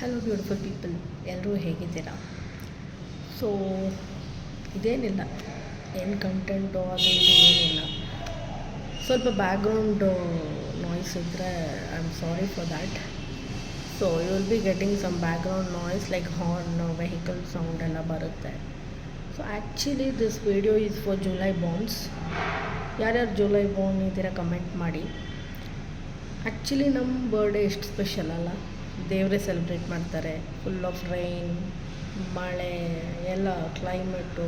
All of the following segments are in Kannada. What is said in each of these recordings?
ಹಲೋ ಬ್ಯೂಟಿಫುಲ್ ಪೀಪಲ್, ಎಲ್ಲರೂ ಹೇಗಿದ್ದೀರಾ? ಸೊ ಇದೇನಿಲ್ಲ, ಏನು ಕಂಟೆಂಟು ಅದು ಇದು ಏನಿಲ್ಲ. ಸ್ವಲ್ಪ ಬ್ಯಾಕ್ಗ್ರೌಂಡ್ ನಾಯ್ಸ್ ಇದ್ದರೆ I am sorry for that. So you will be getting some background noise like horn, vehicle sound ಎಲ್ಲ ಬರುತ್ತೆ. So actually this video is for July bombs. ಯಾರ್ಯಾರು ಜುಲೈ ಬಾಂಬ್ ಇದ್ದೀರಾ ಕಮೆಂಟ್ ಮಾಡಿ. ಆ್ಯಕ್ಚುಲಿ ನಮ್ಮ ಬರ್ಡೇ ಎಷ್ಟು ಸ್ಪೆಷಲ್ ಅಲ್ಲ, ದೇವರೇ ಸೆಲೆಬ್ರೇಟ್ ಮಾಡ್ತಾರೆ. ಫುಲ್ ಆಫ್ ರೈನ್, ಮಳೆ ಎಲ್ಲ, ಕ್ಲೈಮೇಟು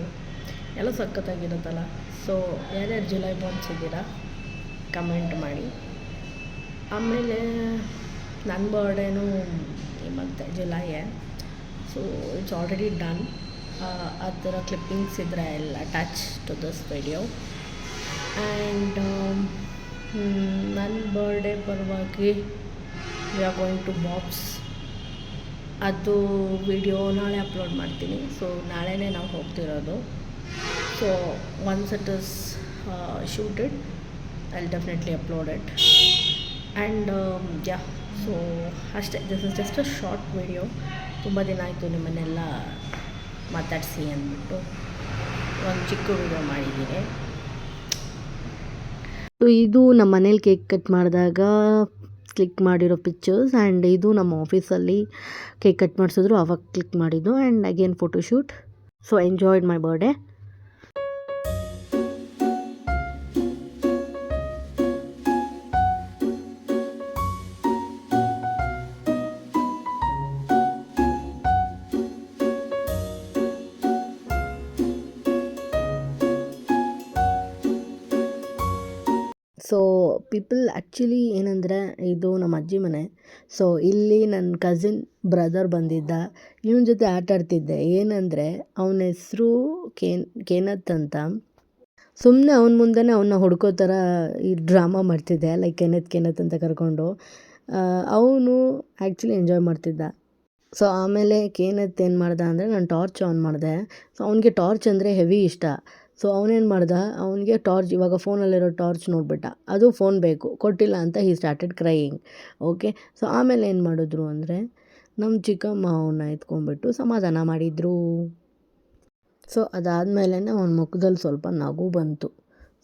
ಎಲ್ಲ ಸಖತ್ತಾಗಿರುತ್ತಲ್ಲ. ಸೊ ಯಾರ್ಯಾರು ಜುಲೈ ಬಾಂಬ್ಸ್ ಇದ್ದೀರಾ ಕಮೆಂಟ್ ಮಾಡಿ. ಆಮೇಲೆ ನನ್ನ ಬರ್ಡೇನೂ ಈ ಮಂತೆ ಜುಲೈಯೇ. So it's already done. ಆ ಥರ ಕ್ಲಿಪ್ಪಿಂಗ್ಸ್ ಇದ್ದರೆ I will attach to this video. And ನನ್ನ ಬರ್ಡೇ ಪರವಾಗಿ we are going to Bob's. ಅದು ವಿಡಿಯೋ ನಾಳೆ ಅಪ್ಲೋಡ್ ಮಾಡ್ತೀನಿ. ಸೊ ನಾಳೆನೇ ನಾವು ಹೋಗ್ತಿರೋದು. So once it is shooted I will definitely upload it. And yeah, so ಅಷ್ಟೇ. This is just a short video. ತುಂಬ ದಿನ ಆಯಿತು ನಿಮ್ಮನ್ನೆಲ್ಲ ಮಾತಾಡಿಸಿ ಅಂದ್ಬಿಟ್ಟು ಒಂದು ಚಿಕ್ಕ ವಿಡಿಯೋ ಮಾಡಿದ್ದೀನಿ. ಇದು ನಮ್ಮ ಮನೇಲಿ ಕೇಕ್ ಕಟ್ ಮಾಡಿದಾಗ ಕ್ಲಿಕ್ ಮಾಡಿರೋ ಪಿಕ್ಚರ್ಸ್. ಆ್ಯಂಡ್ ಇದು ನಮ್ಮ ಆಫೀಸಲ್ಲಿ ಕೇಕ್ ಕಟ್ ಮಾಡಿಸಿದ್ರು, ಅವಾಗ ಕ್ಲಿಕ್ ಮಾಡಿದ್ದು. And again photoshoot. So enjoyed my birthday. So people actually ಏನಂದರೆ ಇದು ನಮ್ಮ ಅಜ್ಜಿ ಮನೆ. ಸೊ ಇಲ್ಲಿ ನನ್ನ ಕಸಿನ್ ಬ್ರದರ್ ಬಂದಿದ್ದ, ಇವನ ಜೊತೆ ಆಟ ಆಡ್ತಿದ್ದೆ. ಏನಂದರೆ ಅವನ ಹೆಸರು ಕೇನತ್ ಅಂತ. ಸುಮ್ಮನೆ ಅವನ ಮುಂದೆನೇ ಅವನ್ನ ಹುಡ್ಕೋ ಥರ ಈ ಡ್ರಾಮಾ ಮಾಡ್ತಿದ್ದೆ, ಲೈಕ್ ಕೇನತ್ ಅಂತ ಕರ್ಕೊಂಡು. ಅವನು ಆ್ಯಕ್ಚುಲಿ ಎಂಜಾಯ್ ಮಾಡ್ತಿದ್ದ. ಸೊ ಆಮೇಲೆ ಕೇನತ್ ಏನು ಮಾಡ್ದೆ ಅಂದರೆ, ನಾನು ಟಾರ್ಚ್ ಆನ್ ಮಾಡಿದೆ. ಸೊ ಅವನಿಗೆ ಟಾರ್ಚ್ ಅಂದರೆ ಹೆವಿ ಇಷ್ಟ. ಸೊ ಅವನೇನು ಮಾಡ್ದೆ, ಅವನಿಗೆ ಟಾರ್ಚ್, ಇವಾಗ ಫೋನಲ್ಲಿರೋ ಟಾರ್ಚ್ ನೋಡಿಬಿಟ್ಟ, ಅದು ಫೋನ್ ಬೇಕು, ಕೊಟ್ಟಿಲ್ಲ ಅಂತ he started crying. Okay. So ಆಮೇಲೆ ಏನು ಮಾಡಿದ್ರು ಅಂದರೆ, ನಮ್ಮ ಚಿಕ್ಕಮ್ಮ ಅವನ್ನ ಎತ್ಕೊಂಡ್ಬಿಟ್ಟು ಸಮಾಧಾನ ಮಾಡಿದರು. ಸೊ ಅದಾದಮೇಲೆ ಅವನ ಮುಖದಲ್ಲಿ ಸ್ವಲ್ಪ ನಗು ಬಂತು.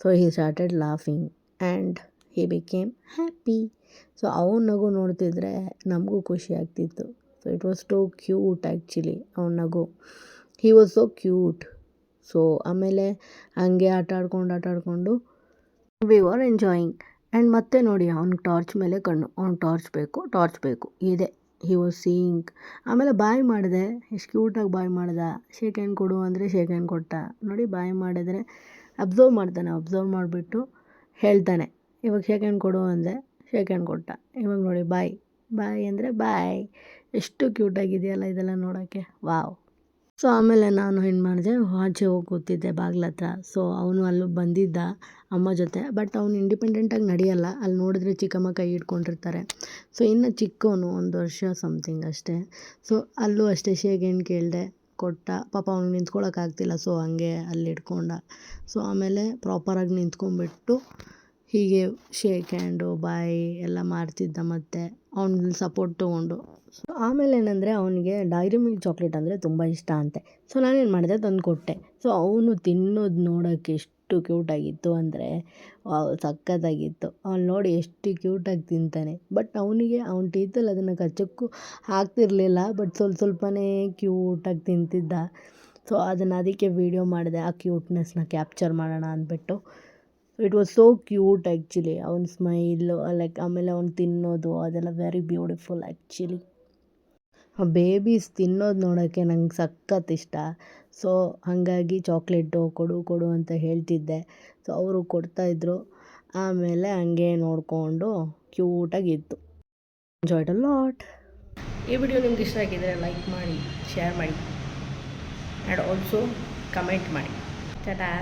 So he started laughing and he became happy. So ಅವನ ನಗು ನೋಡ್ತಿದ್ರೆ ನಮಗೂ ಖುಷಿ ಆಗ್ತಿತ್ತು. So it was too cute actually, ಅವನ ನಗು. He was so cute. So ಆಮೇಲೆ ಹಂಗೆ ಆಟ ಆಡ್ಕೊಂಡು ವಿ ಆರ್ ಎಂಜಾಯಿಂಗ್. ಆ್ಯಂಡ್ ಮತ್ತೆ ನೋಡಿ, ಅವ್ನಿಗೆ ಟಾರ್ಚ್ ಮೇಲೆ ಕಣ್ಣು, ಅವ್ನಿಗೆ ಟಾರ್ಚ್ ಬೇಕು ಇದೆ. He was seeing. ಆಮೇಲೆ ಬಾಯ್ ಮಾಡಿದೆ, ಎಷ್ಟು ಕ್ಯೂಟಾಗಿ ಬಾಯ್ ಮಾಡ್ದೆ. ಶೇಕ್ ಹ್ಯಾಂಡ್ ಕೊಡು ಅಂದರೆ ಶೇಕ್ ಹ್ಯಾಂಡ್ ಕೊಟ್ಟ. ನೋಡಿ, ಬಾಯ್ ಮಾಡಿದರೆ ಅಬ್ಸರ್ವ್ ಮಾಡ್ತಾನೆ. ಅಬ್ಸರ್ವ್ ಮಾಡಿಬಿಟ್ಟು ಹೇಳ್ತಾನೆ. ಇವಾಗ ಶೇಕ್ ಹ್ಯಾಂಡ್ ಕೊಡು ಅಂದೆ, ಶೇಕ್ ಹ್ಯಾಂಡ್ ಕೊಟ್ಟ. ಇವಾಗ ನೋಡಿ, ಬಾಯ್ ಅಂದರೆ ಬಾಯ್. ಎಷ್ಟು ಕ್ಯೂಟಾಗಿದೆಯಲ್ಲ ಇದೆಲ್ಲ ನೋಡೋಕ್ಕೆ, ವಾವ್. ಸೊ ಆಮೇಲೆ ನಾನು ಏನು ಮಾಡಿದೆ, ಆಚೆ ಹೋಗಿ ಕೂತಿದ್ದೆ ಬಾಗ್ಲ ಹತ್ರ. ಸೊ ಅವನು ಅಲ್ಲೂ ಬಂದಿದ್ದ ಅಮ್ಮ ಜೊತೆ. ಬಟ್ ಅವ್ನು ಇಂಡಿಪೆಂಡೆಂಟಾಗಿ ನಡೆಯಲ್ಲ, ಅಲ್ಲಿ ನೋಡಿದ್ರೆ ಚಿಕ್ಕಮ್ಮ ಕೈ ಹಿಡ್ಕೊಂಡಿರ್ತಾರೆ. ಸೊ ಇನ್ನು ಚಿಕ್ಕವನು, 1 ವರ್ಷ ಸಮಥಿಂಗ್ ಅಷ್ಟೇ. ಸೊ ಅಲ್ಲೂ ಅಷ್ಟೇ ಶೇಕ್ ಹ್ಯಾಂಡ್ ಕೇಳಿದೆ, ಕೊಟ್ಟ. ಪಾಪ ಅವ್ನಿಗೆ ನಿಂತ್ಕೊಳ್ಳೋಕ್ಕಾಗ್ತಿಲ್ಲ, ಸೊ ಹಂಗೆ ಅಲ್ಲಿ ಇಟ್ಕೊಂಡ. ಸೊ ಆಮೇಲೆ ಪ್ರಾಪರಾಗಿ ನಿಂತ್ಕೊಂಡ್ಬಿಟ್ಟು ಹೀಗೆ ಶೇಕ್ ಹ್ಯಾಂಡು ಬಾಯ್ ಎಲ್ಲ ಮಾಡ್ತಿದ್ದ. ಮತ್ತು ಅವ್ನ ಸಪೋರ್ಟ್ ತೊಗೊಂಡು. ಸೊ ಆಮೇಲೆ ಏನಂದರೆ, ಅವನಿಗೆ ಡೈರಿ ಮಿಲ್ಕ್ ಚಾಕ್ಲೇಟ್ ಅಂದರೆ ತುಂಬ ಇಷ್ಟ ಅಂತೆ. ಸೊ ನಾನೇನು ಮಾಡಿದೆ, ತಂದು ಕೊಟ್ಟೆ. ಸೊ ಅವನು ತಿನ್ನೋದು ನೋಡೋಕ್ಕೆ ಎಷ್ಟು ಕ್ಯೂಟಾಗಿತ್ತು ಅಂದರೆ, ಸಖತ್ತಾಗಿತ್ತು. ಅವ್ನು ನೋಡಿ ಎಷ್ಟು ಕ್ಯೂಟಾಗಿ ತಿಂತಾನೆ. ಬಟ್ ಅವನಿಗೆ ಅವ್ನ ಟೀತಲ್ಲಿ ಅದನ್ನು ಕಚ್ಚೋಕ್ಕೂ ಆಗ್ತಿರಲಿಲ್ಲ. ಬಟ್ ಸ್ವಲ್ಪನೇ ಕ್ಯೂಟಾಗಿ ತಿಂತಿದ್ದ. ಸೊ ಅದಕ್ಕೆ ವೀಡಿಯೋ ಮಾಡಿದೆ, ಆ ಕ್ಯೂಟ್ನೆಸ್ನ ಕ್ಯಾಪ್ಚರ್ ಮಾಡೋಣ ಅಂದ್ಬಿಟ್ಟು. It was so cute actually. ಅವ್ನ ಸ್ಮೈಲು, ಲೈಕ್ ಆಮೇಲೆ ಅವ್ನು ತಿನ್ನೋದು ಅದೆಲ್ಲ ವೆರಿ ಬ್ಯೂಟಿಫುಲ್ ಆ್ಯಕ್ಚುಲಿ. ಆ ಬೇಬೀಸ್ ತಿನ್ನೋದು ನೋಡೋಕ್ಕೆ ನಂಗೆ ಸಖತ್ ಇಷ್ಟ. ಸೊ ಹಾಗಾಗಿ ಚಾಕ್ಲೇಟು ಕೊಡು ಅಂತ ಹೇಳ್ತಿದ್ದೆ. ಸೊ ಅವರು ಕೊಡ್ತಾಯಿದ್ರು. ಆಮೇಲೆ ಹಂಗೆ ನೋಡಿಕೊಂಡು ಕ್ಯೂಟಾಗಿತ್ತು. Enjoyed a lot. ಈ ವಿಡಿಯೋ ನಿಮ್ಗೆ ಇಷ್ಟ ಆಗಿದ್ದರೆ ಲೈಕ್ ಮಾಡಿ, ಶೇರ್ ಮಾಡಿ, ಆ್ಯಂಡ್ ಆಲ್ಸೋ ಕಮೆಂಟ್ ಮಾಡಿ. ಟಾಟಾ.